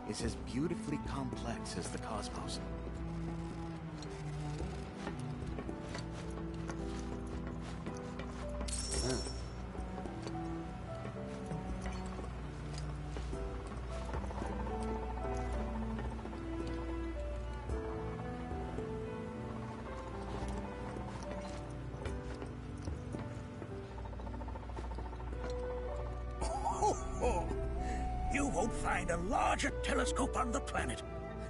is as beautifully complex as the cosmos. You won't find a larger telescope on the planet.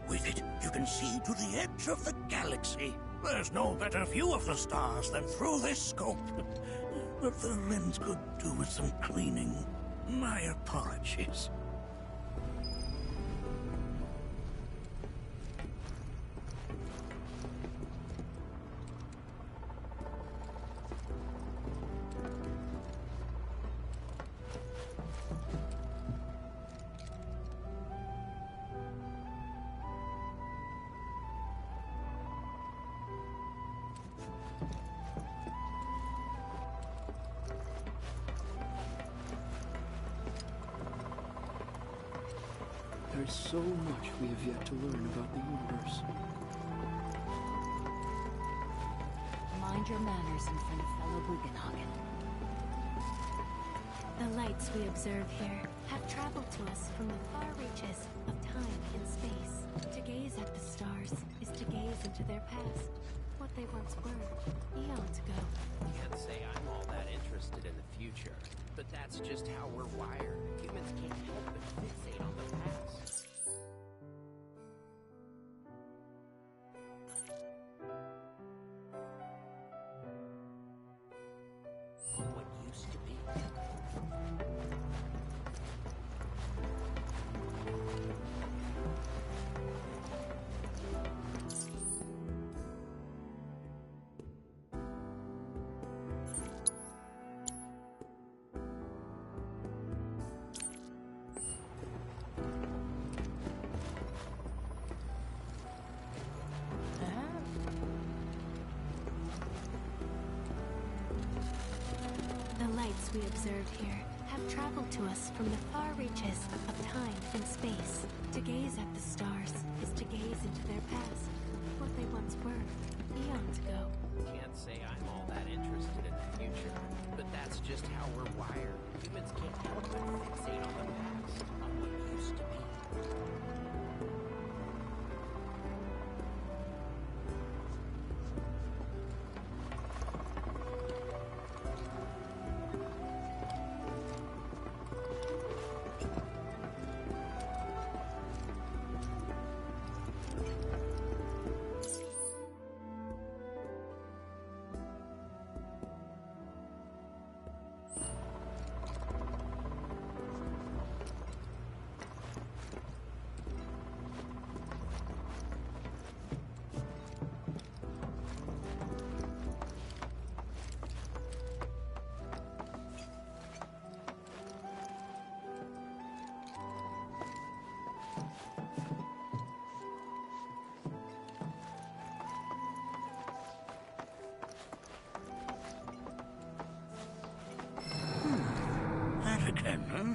With it, you can see to the edge of the galaxy. There's no better view of the stars than through this scope. But the lens could do with some cleaning. My apologies. There is so much we have yet to learn about the universe. Mind your manners in front of fellow Bugenhagen. The lights we observe here have traveled to us from the far reaches of time and space. To gaze at the stars is to gaze into their past, what they once were, eons ago. Can't say I'm all that interested in the future, but that's just how we're wired. Humans can't help but fixate on the past. On what used to be. The lights we observe here have traveled to us from the far reaches of time and space. To gaze at the stars is to gaze into their past, what they once were, eons ago. Can't say I'm all that interested in the future, but that's just how we're wired. Humans can't help but fixate on the past, on what used to be. That again, huh?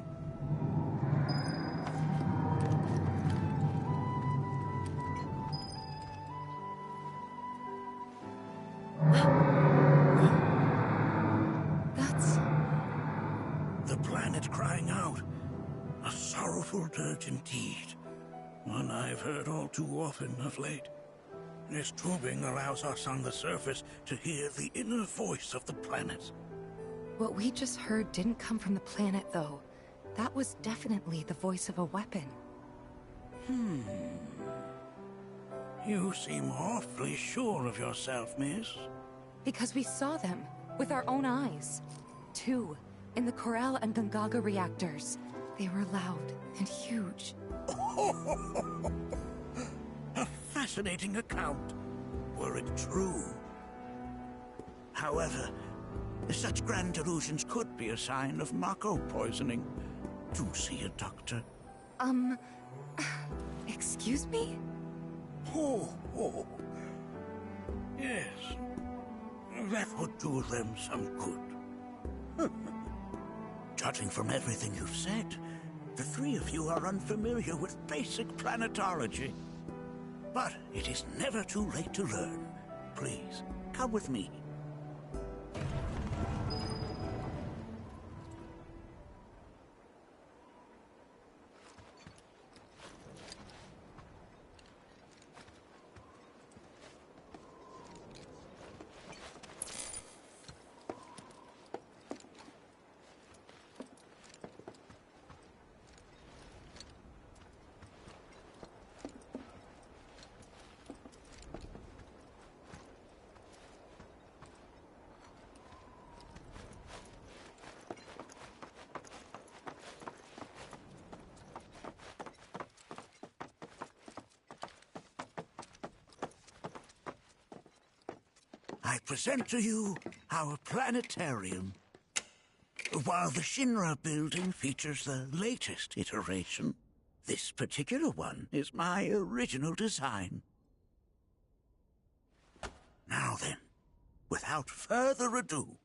That's... The planet crying out. A sorrowful dirge indeed. One I've heard all too often of late. This tubing allows us on the surface to hear the inner voice of the planet. What we just heard didn't come from the planet, though. That was definitely the voice of a weapon. You seem awfully sure of yourself, miss. Because we saw them, with our own eyes. Two, in the Corel and Gungaga reactors. They were loud and huge. A fascinating account, were it true. However, such grand delusions could be a sign of Mako poisoning. Do see a doctor. Excuse me? Oh. Yes. That would do them some good. Judging from everything you've said, The three of you are unfamiliar with basic planetology. But it is never too late to learn. Please, come with me. I present to you our planetarium. While the Shinra building features the latest iteration, this particular one is my original design. Now then, without further ado,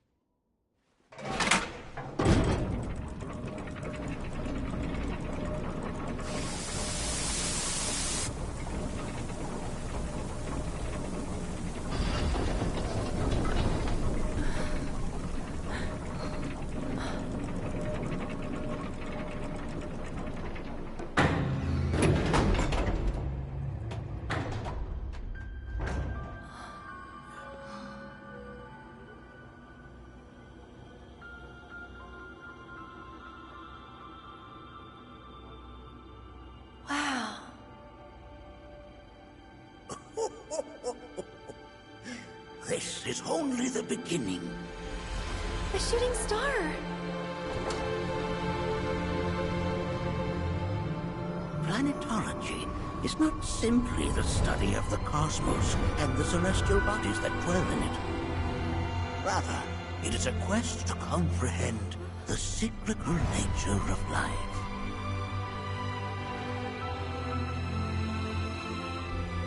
Wow. this is only the beginning. A shooting star! Planetology is not simply the study of the cosmos and the celestial bodies that dwell in it. Rather, it is a quest to comprehend the cyclical nature of life.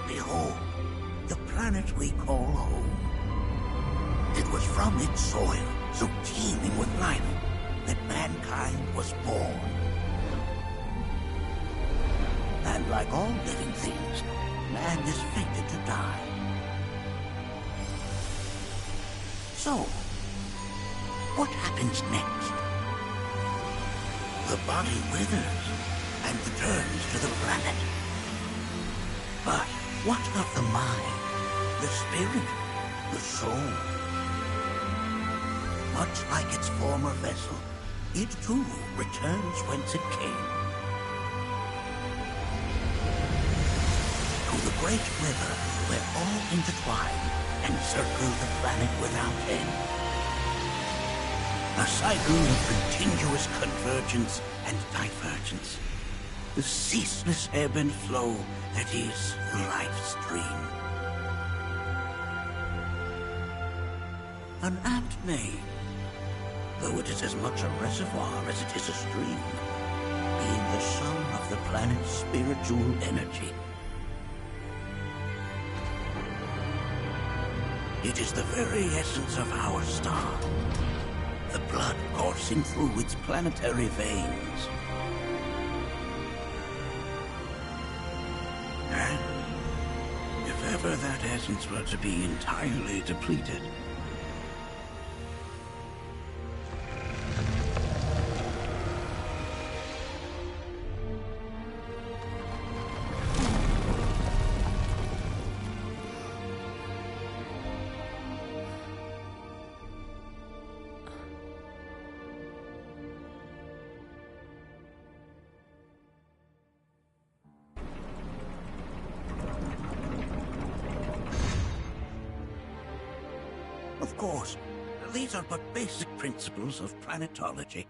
Behold, the planet we call home. It was from its soil, so teeming with life, that mankind was born. And like all living things, man is fated to die. So, what happens next? The body withers and returns to the planet. But what of the mind, the spirit, the soul? Much like its former vessel, it too returns whence it came. To the great river where all intertwine and circle the planet without end. A cycle of continuous convergence and divergence. The ceaseless ebb and flow that is the life stream. An apt name, though it is as much a reservoir as it is a stream, being the sum of the planet's spiritual energy. It is the very essence of our star, the blood coursing through its planetary veins. And if ever that essence were to be entirely depleted, of course, these are but basic principles of planetology.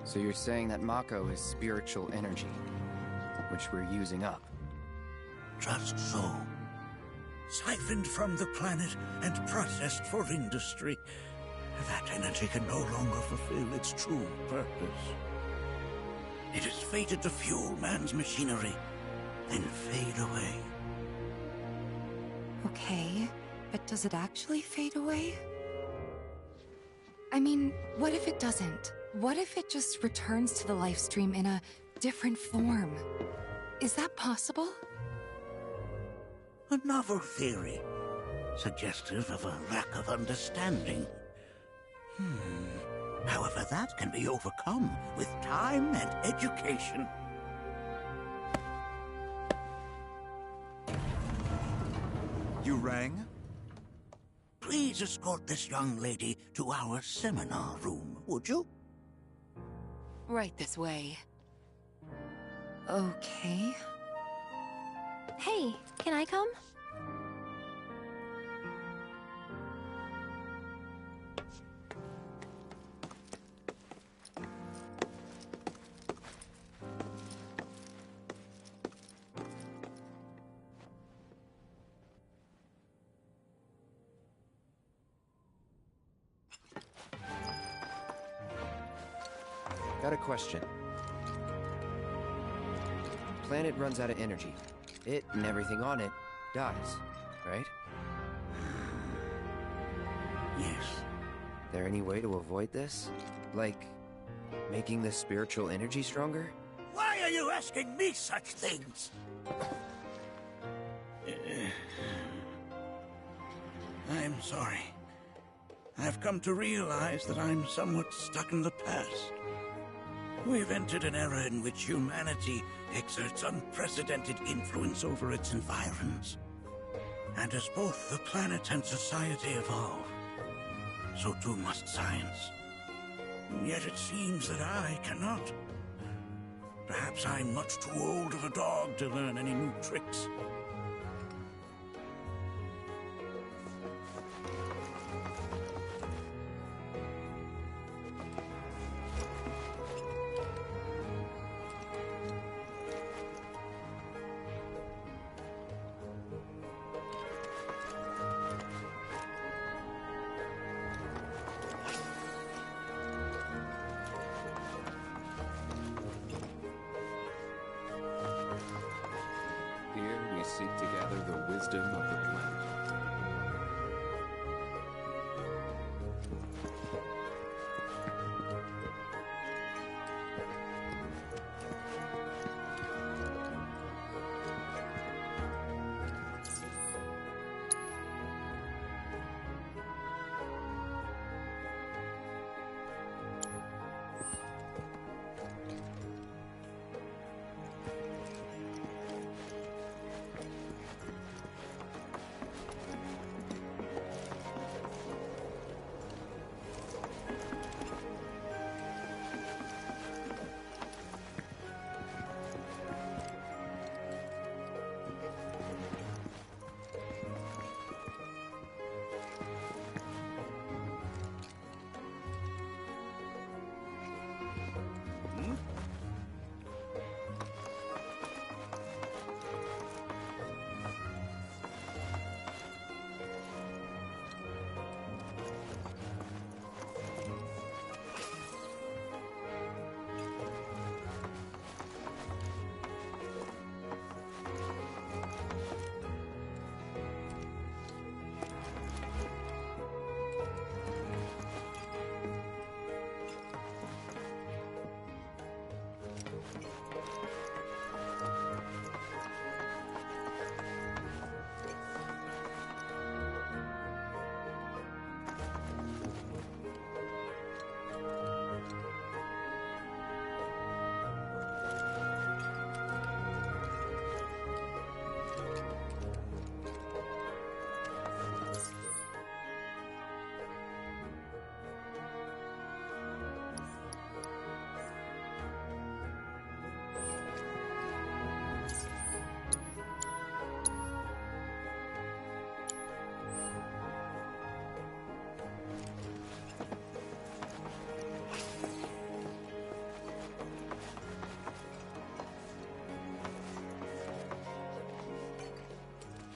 So you're saying that Mako is spiritual energy, which we're using up? Just so. Siphoned from the planet and processed for industry, that energy can no longer fulfill its true purpose. It is fated to fuel man's machinery, then fade away. Okay, but does it actually fade away? I mean, what if it doesn't? What if it just returns to the life stream in a different form? Is that possible? A novel theory, suggestive of a lack of understanding. However, that can be overcome with time and education. You rang? Please escort this young lady to our seminar room, would you? Right this way. Okay. Hey, can I come? Got a question. Planet runs out of energy. It and everything on it dies, right? Yes. There any way to avoid this? Like, making the spiritual energy stronger? Why are you asking me such things? I'm sorry. I've come to realize that I'm somewhat stuck in the past. We've entered an era in which humanity exerts unprecedented influence over its environs. And as both the planet and society evolve, so too must science. Yet it seems that I cannot. Perhaps I'm much too old of a dog to learn any new tricks. Here we seek to gather the wisdom of the planet.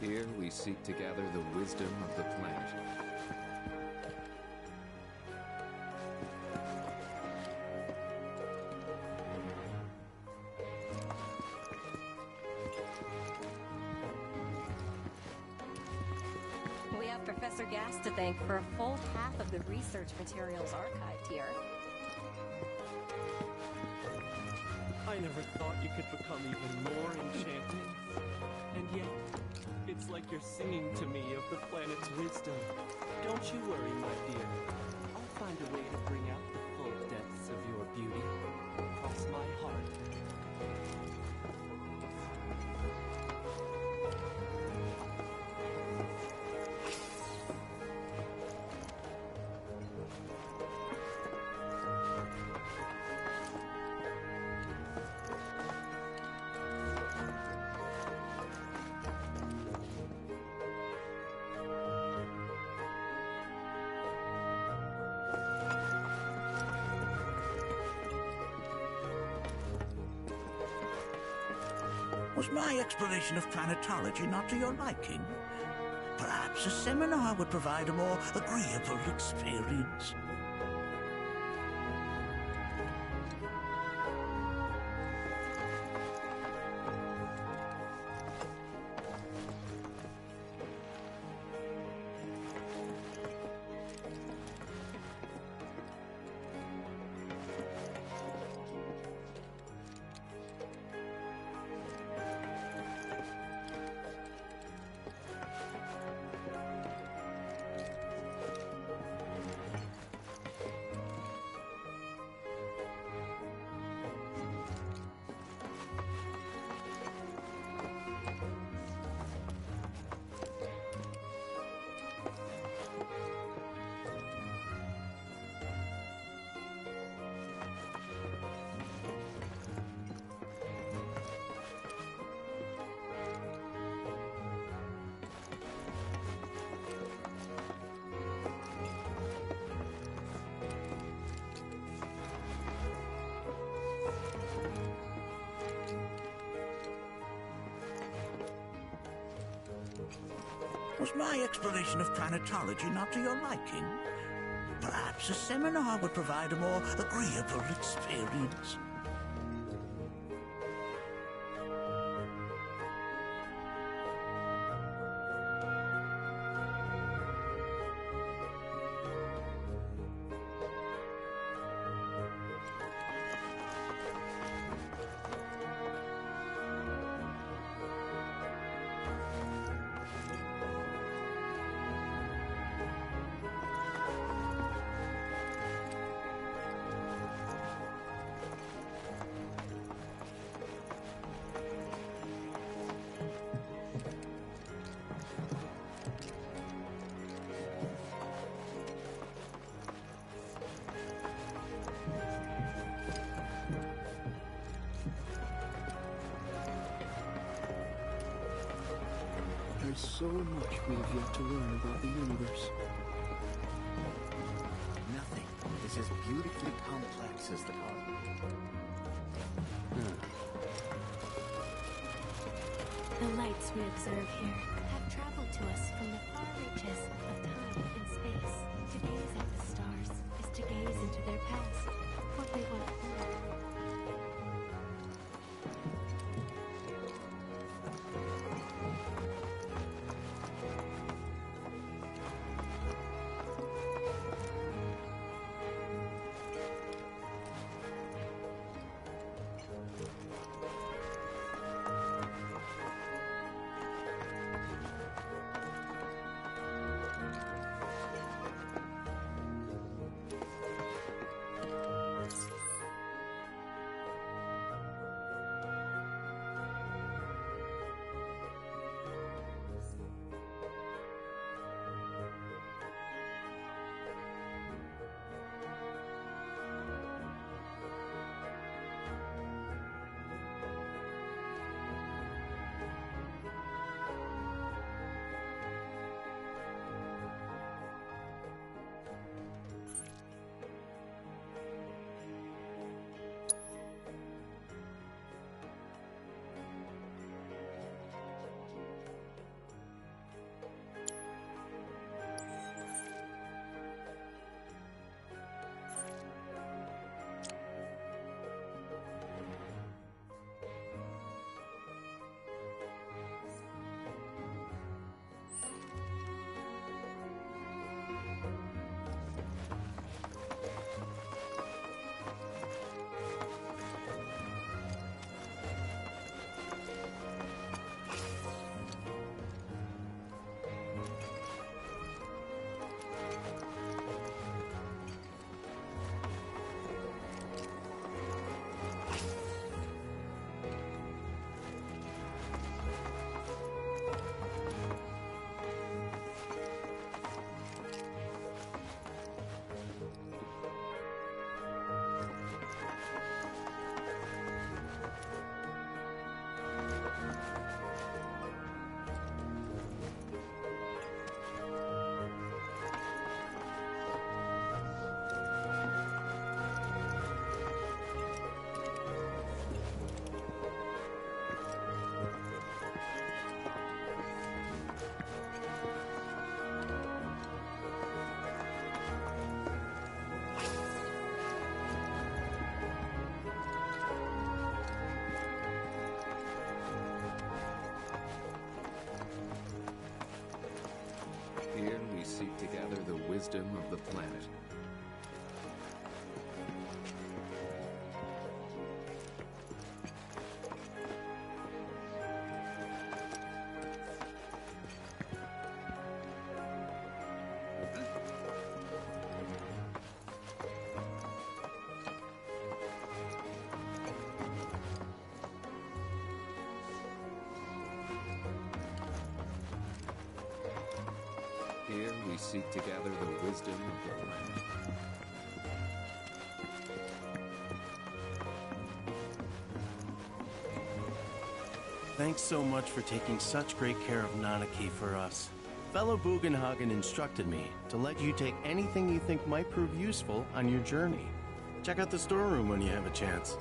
Here we seek to gather the wisdom of the planet. We have Professor Gas to thank for a full half of the research materials archived here. I never thought you could become even more enchanting. And yet, it's like you're singing to me of the planet's wisdom. Don't you worry, my dear. I'll find a way to bring out the full depths of your beauty. Cross my heart. Was my exploration of planetology not to your liking? Perhaps a seminar would provide a more agreeable experience. Was my exploration of planetology not to your liking? Perhaps a seminar would provide a more agreeable experience. There's so much we have yet to learn about the universe. Nothing is as beautifully complex as the cosmos. The lights we observe here have traveled to us from the far reaches of time and space. To gaze at the stars is to gaze into their past, what they once were. seek to gather the wisdom of the planet. Here we seek to gather the wisdom of the planet. Thanks so much for taking such great care of Nanaki for us. Fellow Bugenhagen instructed me to let you take anything you think might prove useful on your journey. Check out the storeroom when you have a chance.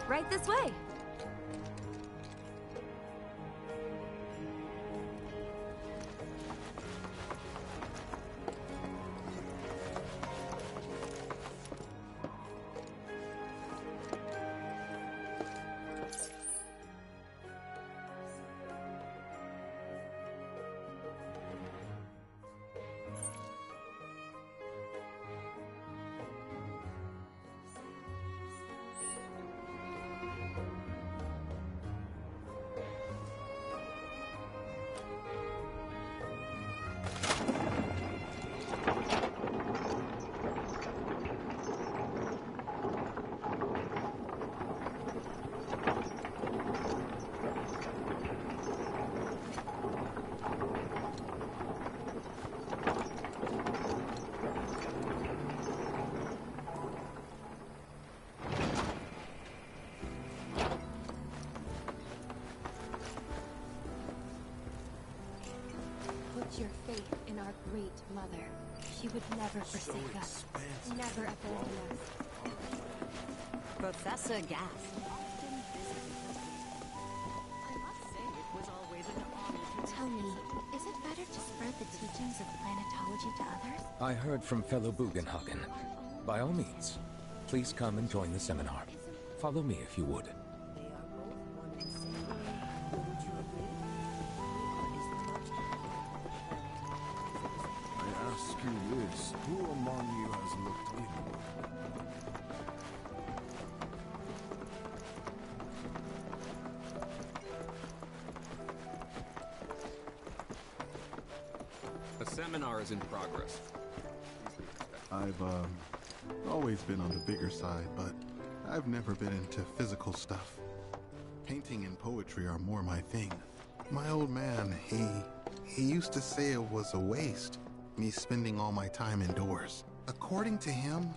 Right this way. Your faith in our great mother. She would never forsake us, never abandon us. Professor Gass. Tell me, is it better to spread the teachings of planetology to others? I heard from fellow Bugenhagen. By all means, please come and join the seminar. Follow me if you would. Who among you has looked inward? seminar is in progress. I've, always been on the bigger side, but I've never been into physical stuff. Painting and poetry are more my thing. My old man, he used to say it was a waste, me spending all my time indoors. According to him,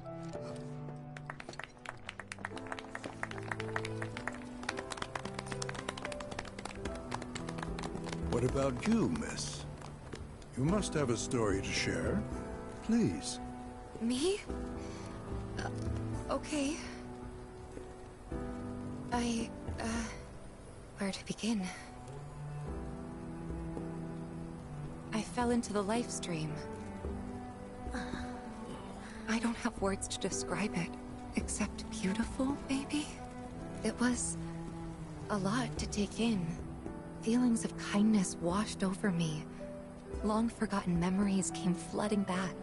What about you, miss? You must have a story to share. Please. Me? Okay. Where to begin? I fell into the life stream. I don't have words to describe it, except beautiful, maybe? It was a lot to take in. Feelings of kindness washed over me. Long-forgotten memories came flooding back.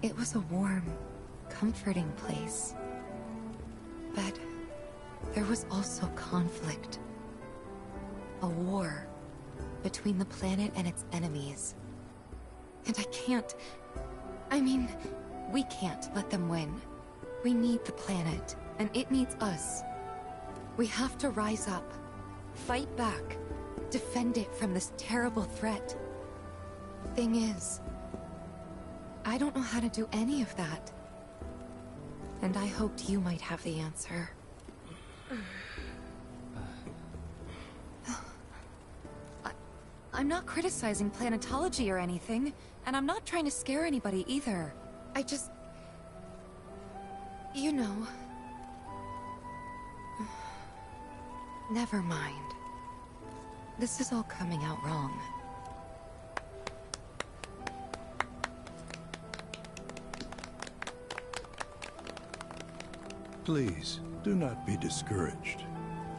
It was a warm, comforting place. But there was also conflict. A war between the planet and its enemies. And we can't let them win. We need the planet, and it needs us. We have to rise up, fight back, defend it from this terrible threat. Thing is, I don't know how to do any of that. And I hoped you might have the answer. I'm not criticizing planetology or anything, and I'm not trying to scare anybody either. I just... you know... Never mind. This is all coming out wrong. Please, do not be discouraged.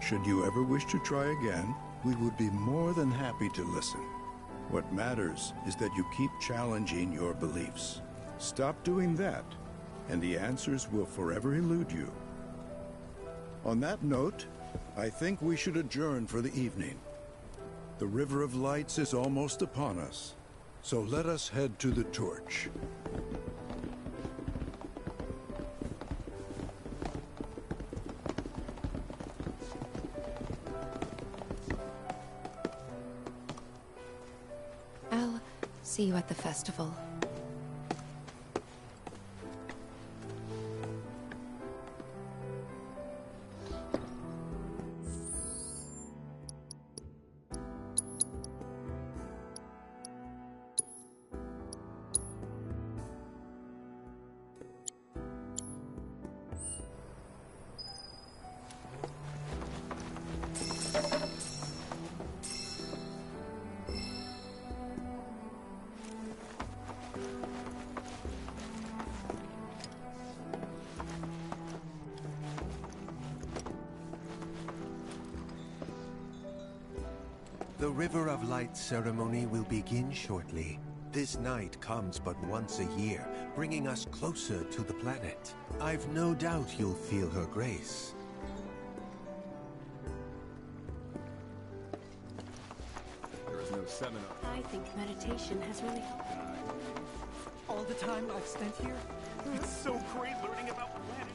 Should you ever wish to try again, we would be more than happy to listen. What matters is that you keep challenging your beliefs. Stop doing that, and the answers will forever elude you. On that note, I think we should adjourn for the evening. The River of Lights is almost upon us, so let us head to the torch. I'll see you at the festival. The River of Light ceremony will begin shortly. This night comes but once a year, bringing us closer to the planet. I've no doubt you'll feel her grace. There is no seminar. I think meditation has really helped. All the time I've spent here, it's so great learning about the planet.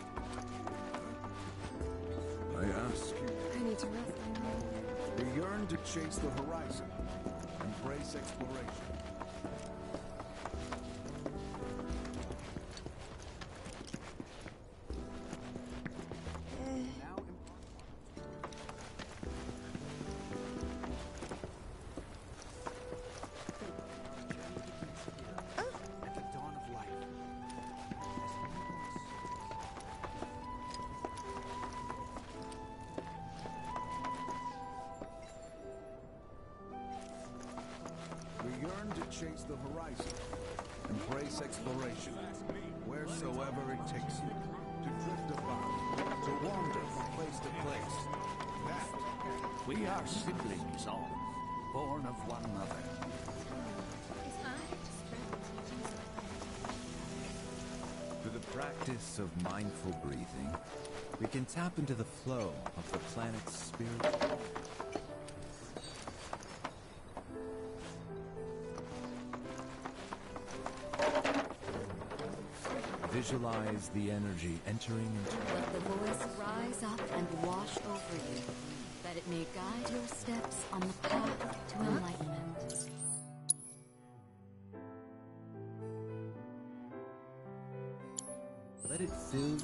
I ask you. I need to rest. We yearn to chase the horizon, embrace exploration. At the dawn of life. We yearn to chase the horizon, embrace exploration, wheresoever it takes you, to drift about, to wander from place to place. That We are siblings all, born of one mother. Through the practice of mindful breathing, we can tap into the flow of the planet's spirit. Visualize the energy entering into... Let the voice rise up and wash over you, that it may guide your steps on the path to enlightenment. Let it fill...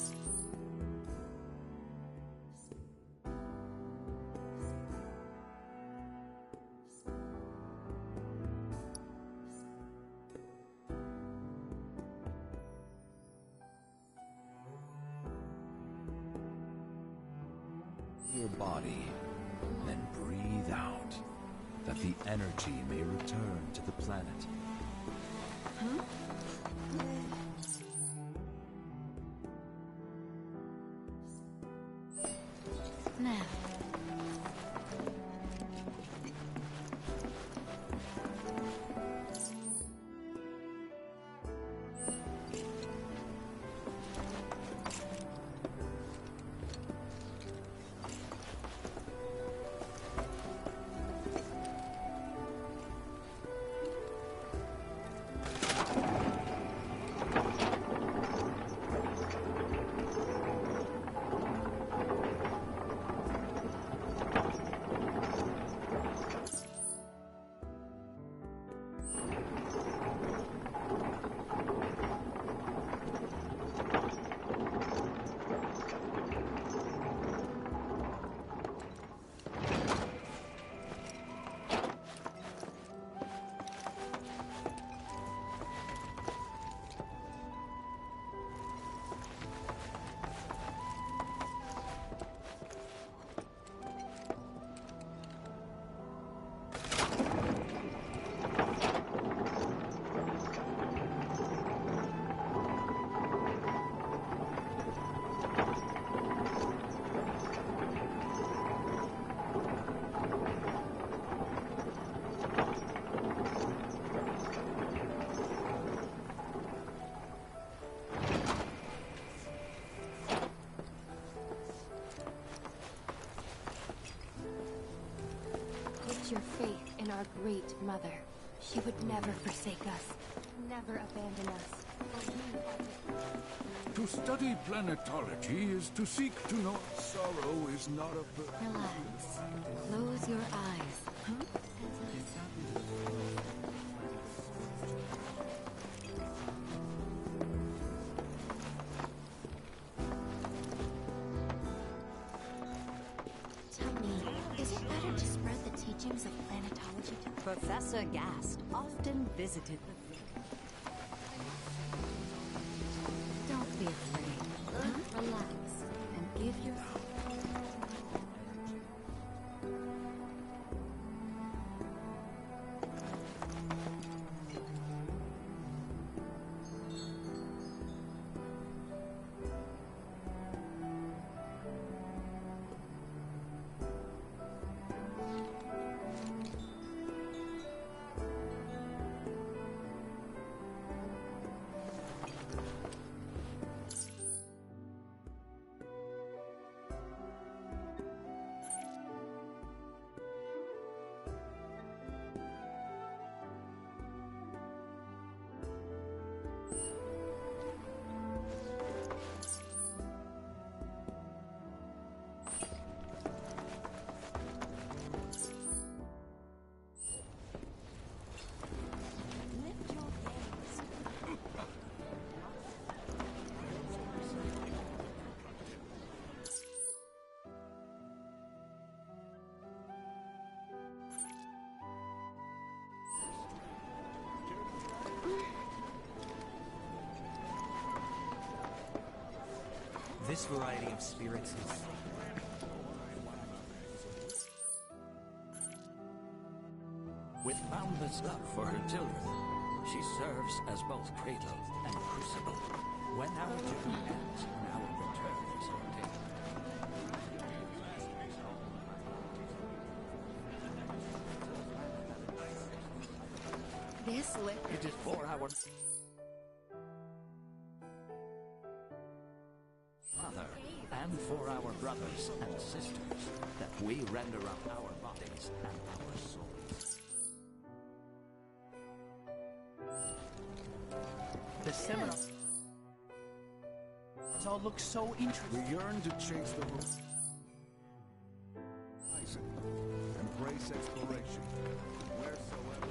your body, then breathe out, that the energy may return to the planet. Huh? Now. Your faith in our great mother. She would never forsake us, never abandon us. To study planetology is to seek to know sorrow is not a burden. Relax. Close your eyes. Huh? Professor Gast often visited the... Don't be afraid. Relax and give your... This variety of spirits is... With boundless love for her children, she serves as both cradle and crucible. When our journey ends, our return is ordained. This liquor... It is for our... Mother, and for our brothers and sisters, that we render up our bodies and our souls. The seminar... all look so interesting. We yearn to chase the horizon. Embrace exploration. Wheresoever.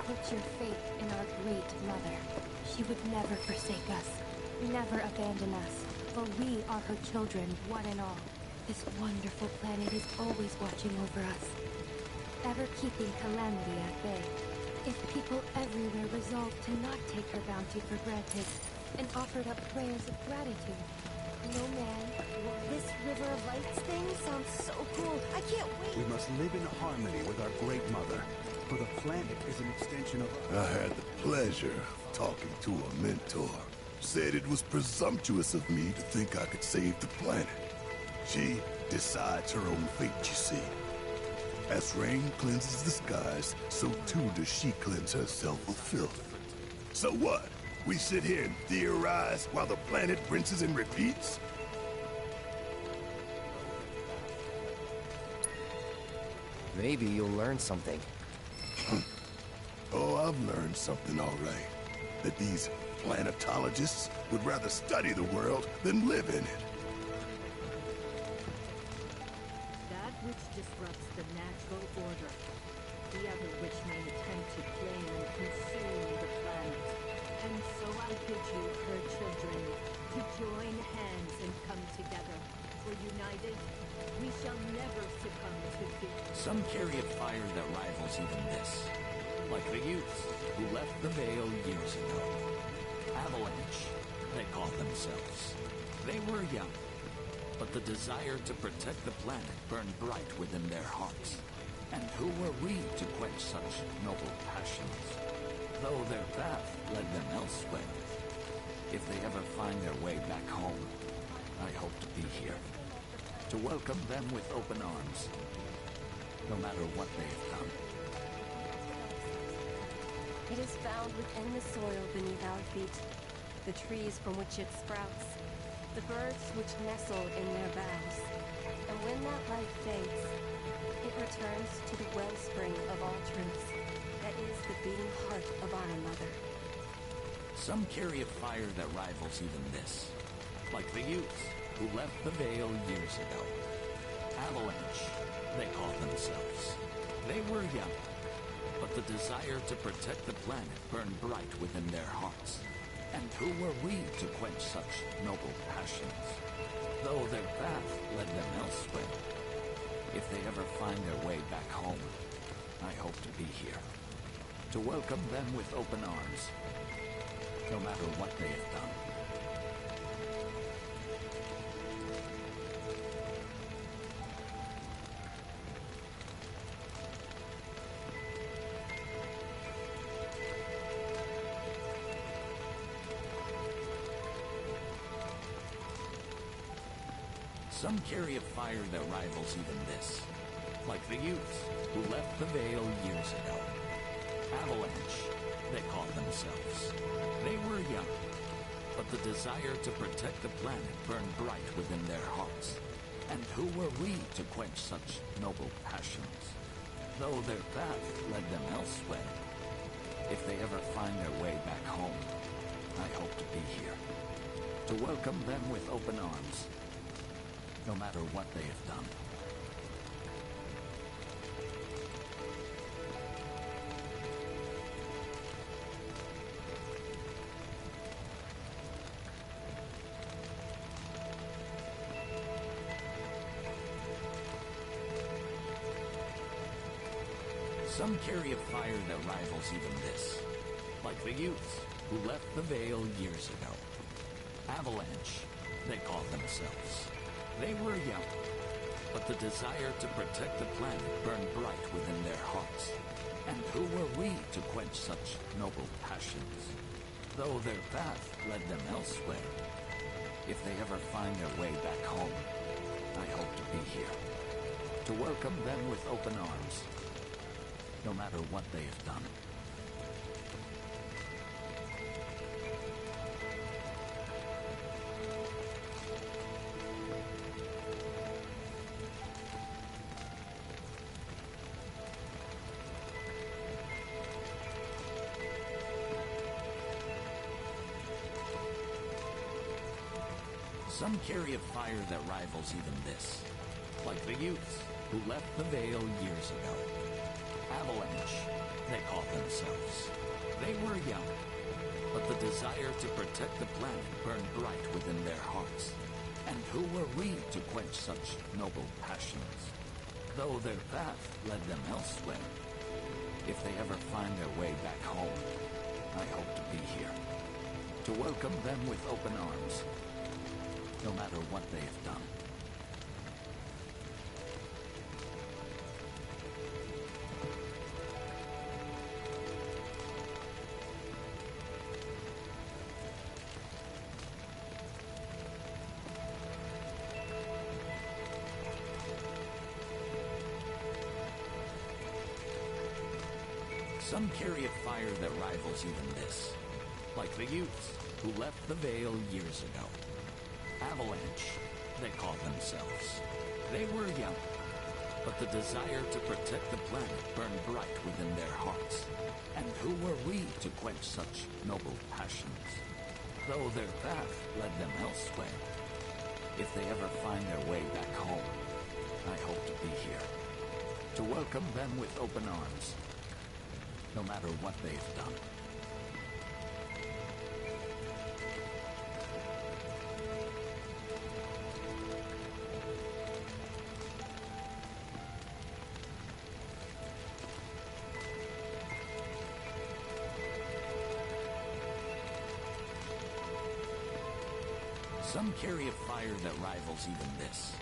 Put your faith in our great mother. She would never forsake us, never abandon us, for we are her children, one and all. This wonderful planet is always watching over us, ever keeping calamity at bay. If people everywhere resolved to not take her bounty for granted, and offered up prayers of gratitude, no man... This River of Lights thing sounds so cool. I can't wait. We must live in harmony with our great mother, for the planet is an extension of I had the pleasure of talking to a mentor. Said it was presumptuous of me to think I could save the planet. She decides her own fate, you see. As rain cleanses the skies, so too does she cleanse herself of filth. So what? We sit here and theorize while the planet rinses and repeats? Maybe you'll learn something. Oh, I've learned something all right. That these planetologists would rather study the world than live in it. That which disrupts the natural order, the other which may attempt to claim and consume the planet. And so I bid you, her children, to join hands and come together. For united, we shall never succumb to fear. Some carry a fire that rivals even this. Like the youths who left the Veil years ago. Avalanche, they call themselves. They were young, but the desire to protect the planet burned bright within their hearts. And who were we to quench such noble passions? Though their path led them elsewhere. If they ever find their way back home, I hope to be here. To welcome them with open arms, no matter what they have done. It is found within the soil beneath our feet, the trees from which it sprouts, the birds which nestle in their boughs. And when that life fades, it returns to the wellspring of all truths, that is the beating heart of our mother. Some carry a fire that rivals even this. Like the youths who left the Veil years ago. Avalanche, they call themselves. They were young, but the desire to protect the planet burned bright within their hearts. And who were we to quench such noble passions? Though their path led them elsewhere. If they ever find their way back home, I hope to be here. To welcome them with open arms, no matter what they have done. Some carry a fire that rivals even this. Like the youths who left the Veil years ago. Avalanche, they call themselves. They were young, but the desire to protect the planet burned bright within their hearts. And who were we to quench such noble passions? Though their path led them elsewhere. If they ever find their way back home, I hope to be here. To welcome them with open arms, no matter what they have done. Some carry a fire that rivals even this. Like the youths who left the Vale years ago. Avalanche, they call themselves. They were young, but the desire to protect the planet burned bright within their hearts. And who were we to quench such noble passions? Though their path led them elsewhere. If they ever find their way back home, I hope to be here. To welcome them with open arms, no matter what they have done. Some carry a fire that rivals even this. Like the youths who left the Vale years ago. Avalanche, they call themselves. They were young, but the desire to protect the planet burned bright within their hearts. And who were we to quench such noble passions? Though their path led them elsewhere. If they ever find their way back home, I hope to be here. To welcome them with open arms, no matter what they have done. Some carry a fire that rivals even this. Like the youths who left the Vale years ago. Avalanche, they call themselves. They were young, but the desire to protect the planet burned bright within their hearts. And who were we to quench such noble passions? Though their path led them elsewhere. If they ever find their way back home, I hope to be here. To welcome them with open arms, no matter what they've done. Some carry a fire that rivals even this.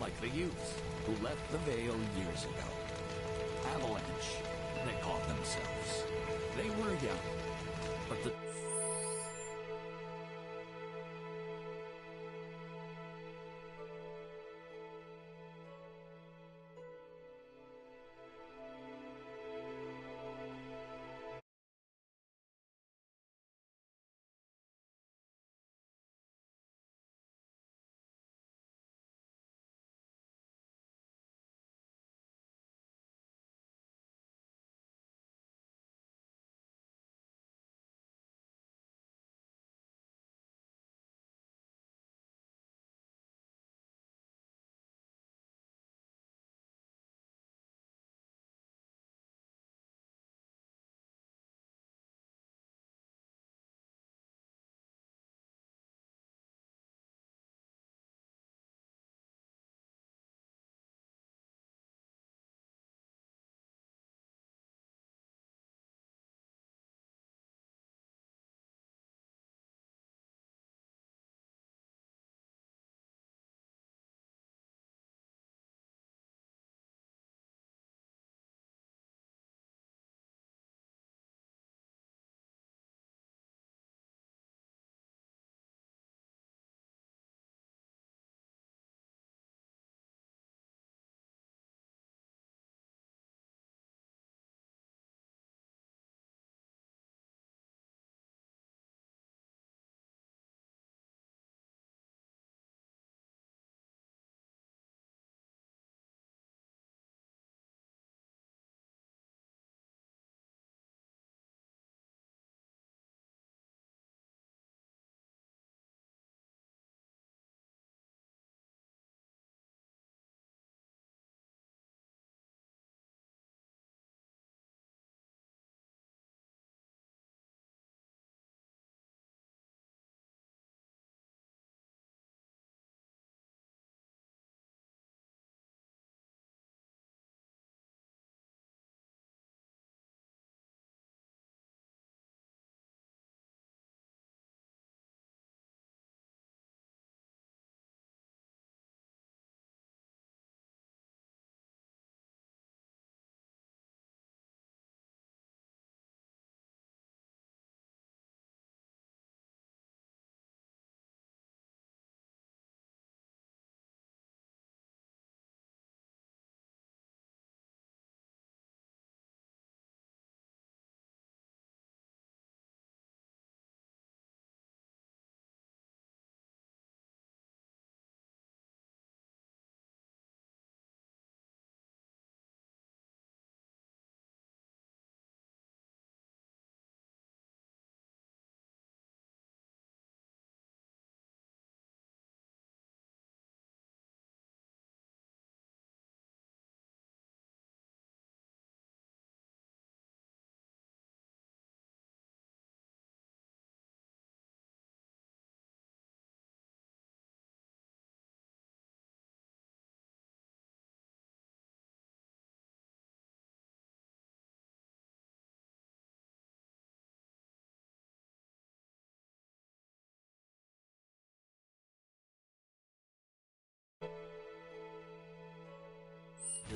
Like the youths who left the Vale years ago. Avalanche, they call themselves. They were young, but the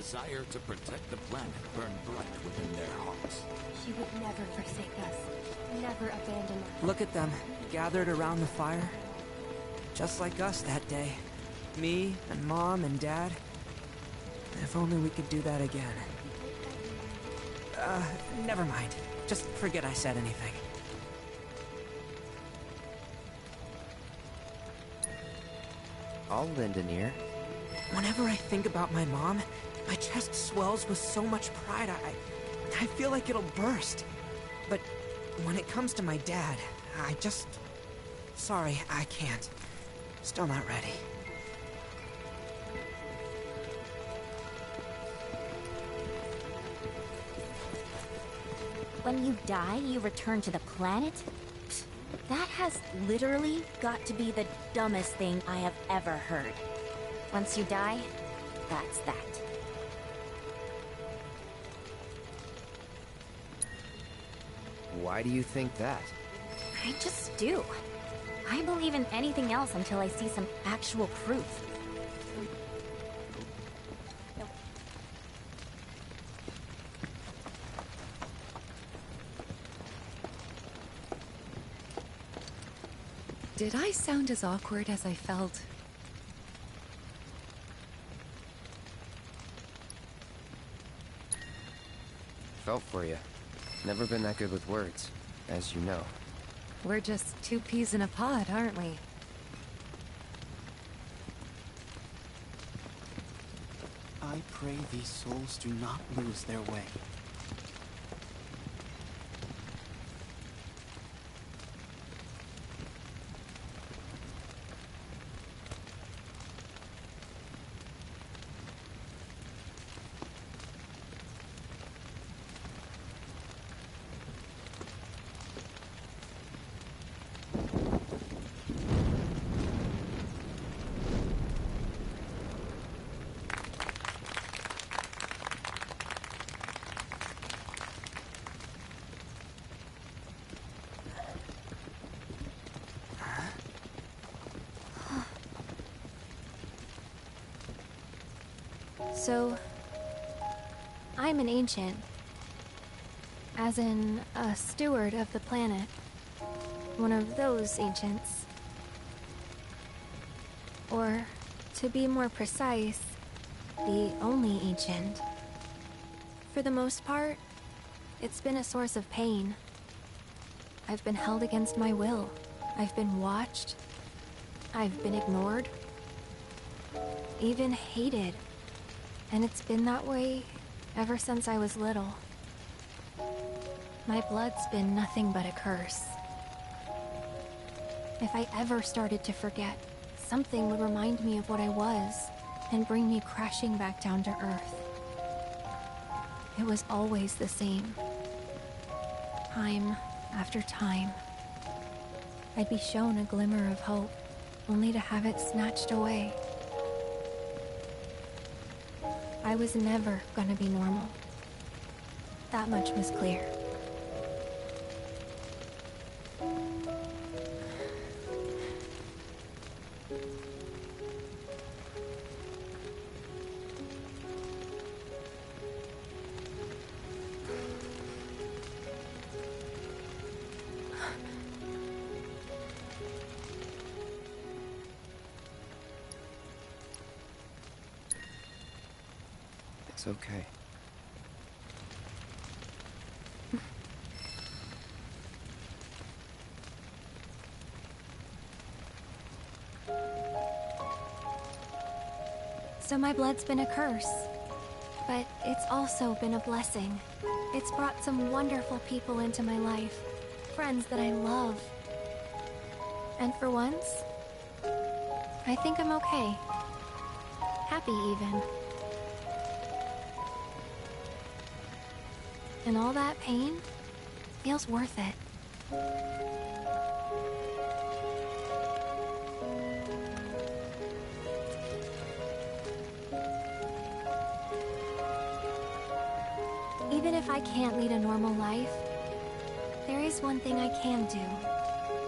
desire to protect the planet burned bright within their hearts. She would never forsake us, never abandon us. Look at them, gathered around the fire. Just like us that day. Me and Mom and Dad. If only we could do that again. Never mind. Just forget I said anything. I'll lend an ear. Whenever I think about my mom, my chest swells with so much pride, I feel like it'll burst. But when it comes to my dad, I just... Sorry, I can't. Still not ready. When you die, you return to the planet? That has literally got to be the dumbest thing I have ever heard. Once you die, that's that. Why do you think that? I just do. I believe in anything else until I see some actual proof. Did I sound as awkward as I felt? Felt for you. Never been that good with words, as you know. We're just two peas in a pod, aren't we? I pray these souls do not lose their way. So, I'm an ancient. As in, a steward of the planet. One of those ancients. Or, to be more precise, the only ancient. For the most part, it's been a source of pain. I've been held against my will. I've been watched. I've been ignored. Even hated. And it's been that way ever since I was little. My blood's been nothing but a curse. If I ever started to forget, something would remind me of what I was and bring me crashing back down to Earth. It was always the same. Time after time. I'd be shown a glimmer of hope, only to have it snatched away. I was never gonna be normal. That much was clear. It's okay. So my blood's been a curse, but it's also been a blessing. It's brought some wonderful people into my life, friends that I love. And for once, I think I'm okay. Happy even. And all that pain feels worth it. Even if I can't lead a normal life, there is one thing I can do.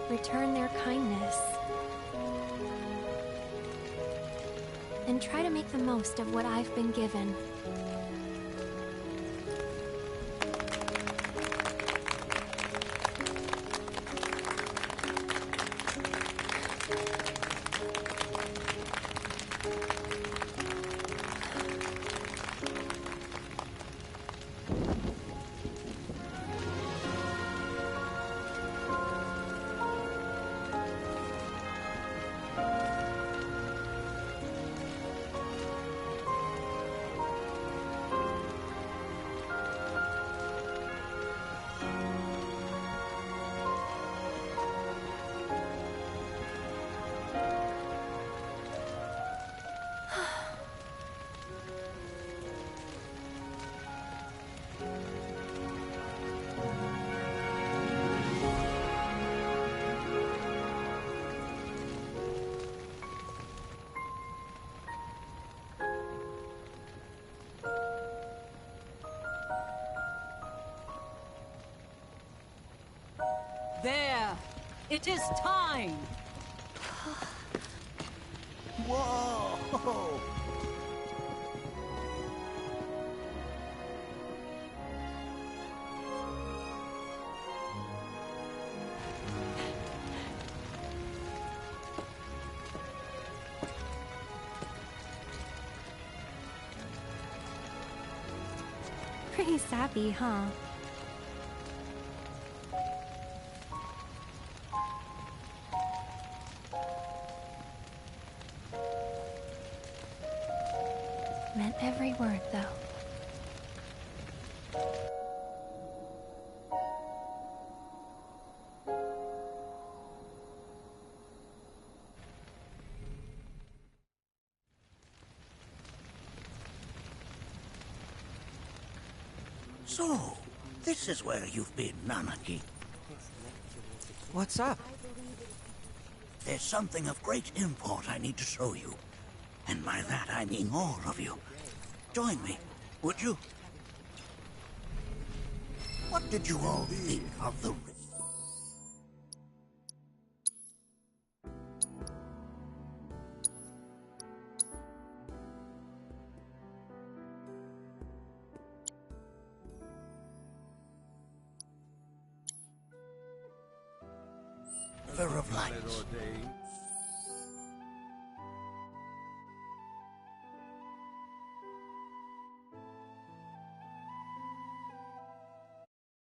Return their kindness. And try to make the most of what I've been given. There! It is time! Whoa! Pretty sappy, huh? Meant every word, though. So, this is where you've been, Nanaki. What's up? There's something of great import I need to show you. And by that I mean all of you. Join me, would you? What did you all think of the... River of Light?